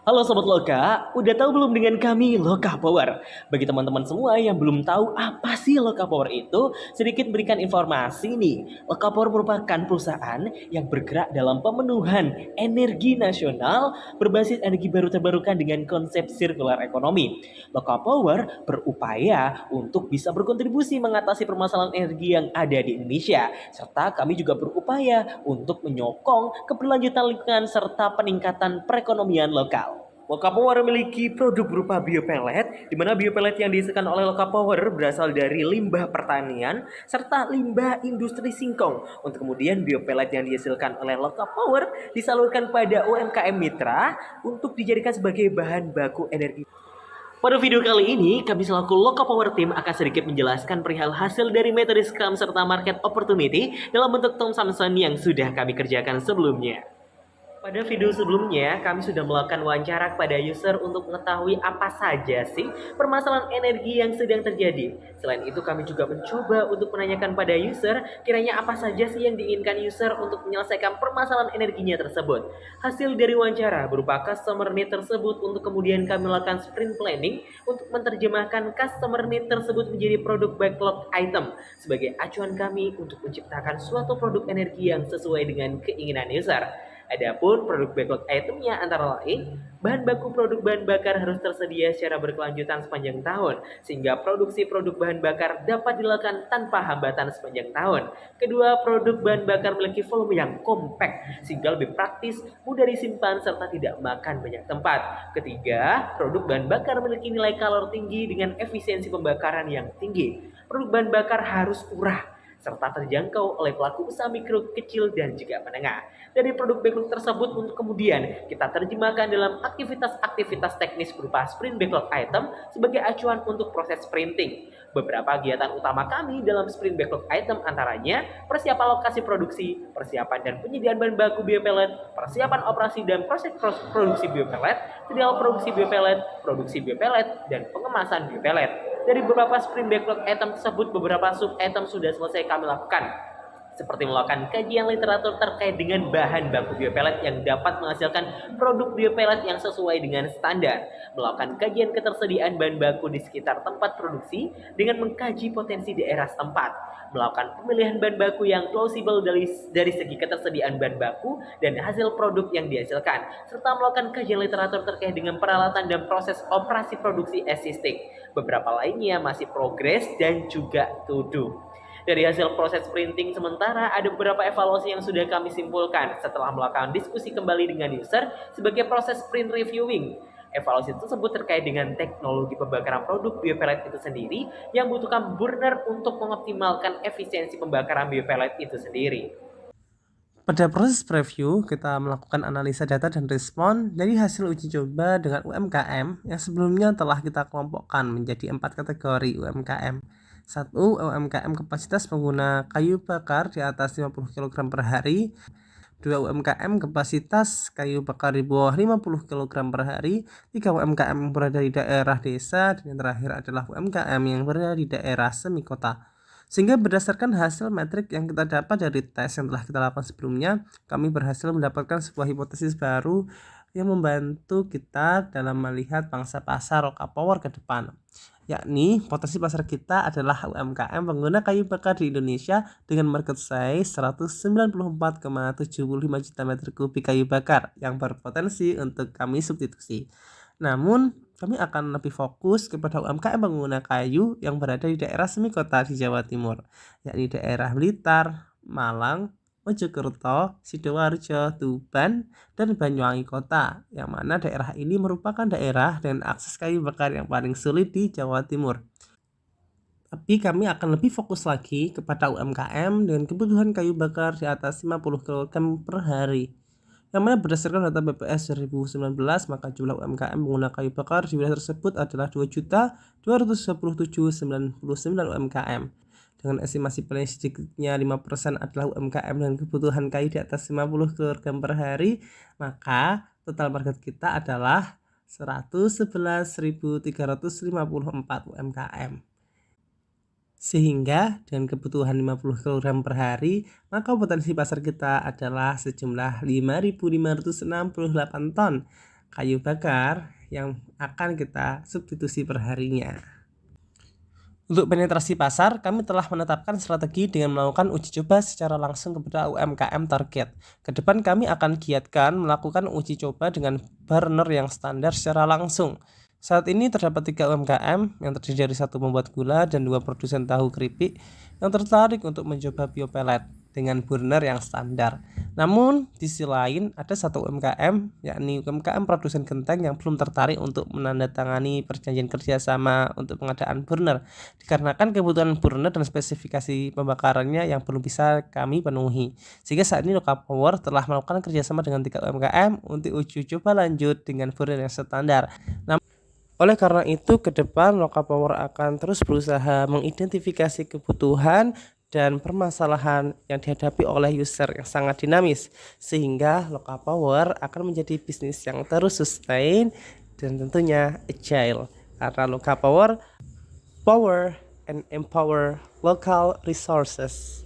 Halo Sobat Loka, udah tahu belum dengan kami Loka Power? Bagi teman-teman semua yang belum tahu apa sih Loka Power itu, sedikit berikan informasi nih. Loka Power merupakan perusahaan yang bergerak dalam pemenuhan energi nasional berbasis energi baru terbarukan dengan konsep sirkular ekonomi. Loka Power berupaya untuk bisa berkontribusi mengatasi permasalahan energi yang ada di Indonesia, serta kami juga berupaya untuk menyokong keberlanjutan lingkungan serta peningkatan perekonomian lokal. Lokapower memiliki produk berupa biopelet, di mana biopelet yang dihasilkan oleh Lokapower berasal dari limbah pertanian serta limbah industri singkong. Untuk kemudian biopelet yang dihasilkan oleh Lokapower disalurkan pada UMKM mitra untuk dijadikan sebagai bahan baku energi. Pada video kali ini, kami selaku Loka Power Team akan sedikit menjelaskan perihal hasil dari metode Scrum serta market opportunity dalam bentuk Tom Samson yang sudah kami kerjakan sebelumnya. Pada video sebelumnya, kami sudah melakukan wawancara kepada user untuk mengetahui apa saja sih permasalahan energi yang sedang terjadi. Selain itu, kami juga mencoba untuk menanyakan pada user, kiranya apa saja sih yang diinginkan user untuk menyelesaikan permasalahan energinya tersebut. Hasil dari wawancara berupa customer need tersebut untuk kemudian kami melakukan sprint planning untuk menerjemahkan customer need tersebut menjadi produk backlog item sebagai acuan kami untuk menciptakan suatu produk energi yang sesuai dengan keinginan user. Adapun produk backlog itemnya antara lain, bahan baku produk bahan bakar harus tersedia secara berkelanjutan sepanjang tahun, sehingga produksi produk bahan bakar dapat dilakukan tanpa hambatan sepanjang tahun. Kedua, produk bahan bakar memiliki volume yang compact, sehingga lebih praktis, mudah disimpan, serta tidak makan banyak tempat. Ketiga, produk bahan bakar memiliki nilai kalori tinggi dengan efisiensi pembakaran yang tinggi. Produk bahan bakar harus murah, serta terjangkau oleh pelaku usaha mikro, kecil, dan juga menengah. Dari produk backlog tersebut untuk kemudian kita terjemahkan dalam aktivitas-aktivitas teknis berupa sprint backlog item sebagai acuan untuk proses sprinting. Beberapa kegiatan utama kami dalam sprint backlog item antaranya persiapan lokasi produksi, persiapan dan penyediaan bahan baku biopelet, persiapan operasi dan proses produksi biopelet, trial produksi biopelet, dan pengemasan biopelet. Dari beberapa sprint backlog item tersebut, beberapa sub item sudah selesai kami lakukan, seperti melakukan kajian literatur terkait dengan bahan baku biopelet yang dapat menghasilkan produk biopelet yang sesuai dengan standar, melakukan kajian ketersediaan bahan baku di sekitar tempat produksi dengan mengkaji potensi daerah setempat, melakukan pemilihan bahan baku yang plausible dari segi ketersediaan bahan baku dan hasil produk yang dihasilkan, serta melakukan kajian literatur terkait dengan peralatan dan proses operasi produksi existing. Beberapa lainnya masih progres dan juga to do. Dari hasil proses printing sementara, ada beberapa evaluasi yang sudah kami simpulkan setelah melakukan diskusi kembali dengan user sebagai proses print reviewing. Evaluasi tersebut terkait dengan teknologi pembakaran produk biopelet itu sendiri yang membutuhkan burner untuk mengoptimalkan efisiensi pembakaran biopelet itu sendiri. Pada proses preview, kita melakukan analisa data dan respon dari hasil uji coba dengan UMKM yang sebelumnya telah kita kelompokkan menjadi 4 kategori UMKM. 1. UMKM kapasitas pengguna kayu bakar di atas 50 kg per hari. 2. UMKM kapasitas kayu bakar di bawah 50 kg per hari. 3. UMKM yang berada di daerah desa. Dan yang terakhir adalah UMKM yang berada di daerah semi kota. Sehingga berdasarkan hasil metrik yang kita dapat dari tes yang telah kita lakukan sebelumnya, kami berhasil mendapatkan sebuah hipotesis baru yang membantu kita dalam melihat pangsa pasar Loka Power ke depan. Yakni potensi pasar kita adalah UMKM pengguna kayu bakar di Indonesia dengan market size 194,75 juta meter kubik kayu bakar yang berpotensi untuk kami substitusi. Namun, kami akan lebih fokus kepada UMKM pengguna kayu yang berada di daerah semi kota di Jawa Timur, yakni daerah Blitar, Malang, Mojokerto, Sidoarjo, Tuban, dan Banyuwangi Kota, yang mana daerah ini merupakan daerah dengan akses kayu bakar yang paling sulit di Jawa Timur. Tapi kami akan lebih fokus lagi kepada UMKM dengan kebutuhan kayu bakar di atas 50 kg per hari. Yang mana berdasarkan data BPS 2019, maka jumlah UMKM pengguna kayu bakar di wilayah tersebut adalah 2.227.099 UMKM. Dengan estimasi paling sedikitnya 5% adalah UMKM dengan kebutuhan kayu di atas 50 kg per hari, maka total market kita adalah 111.354 UMKM. Sehingga dengan kebutuhan 50 kg per hari, maka potensi pasar kita adalah sejumlah 5.568 ton. kayu bakar yang akan kita substitusi perharinya. Untuk penetrasi pasar, kami telah menetapkan strategi dengan melakukan uji coba secara langsung kepada UMKM target. Kedepan kami akan giatkan melakukan uji coba dengan burner yang standar secara langsung. Saat ini terdapat 3 UMKM yang terdiri dari 1 pembuat gula dan 2 produsen tahu keripik yang tertarik untuk mencoba biopelet dengan burner yang standar. Namun di sisi lain ada 1 UMKM yakni UMKM produsen genteng yang belum tertarik untuk menandatangani perjanjian kerjasama untuk pengadaan burner dikarenakan kebutuhan burner dan spesifikasi pembakarannya yang belum bisa kami penuhi. Sehingga saat ini Lokapower telah melakukan kerjasama dengan 3 UMKM untuk uji coba lanjut dengan burner yang standar. Oleh karena itu, ke depan Lokapower akan terus berusaha mengidentifikasi kebutuhan dan permasalahan yang dihadapi oleh user yang sangat dinamis, sehingga Lokapower akan menjadi bisnis yang terus sustain dan tentunya agile. Karena Lokapower, power and empower local resources.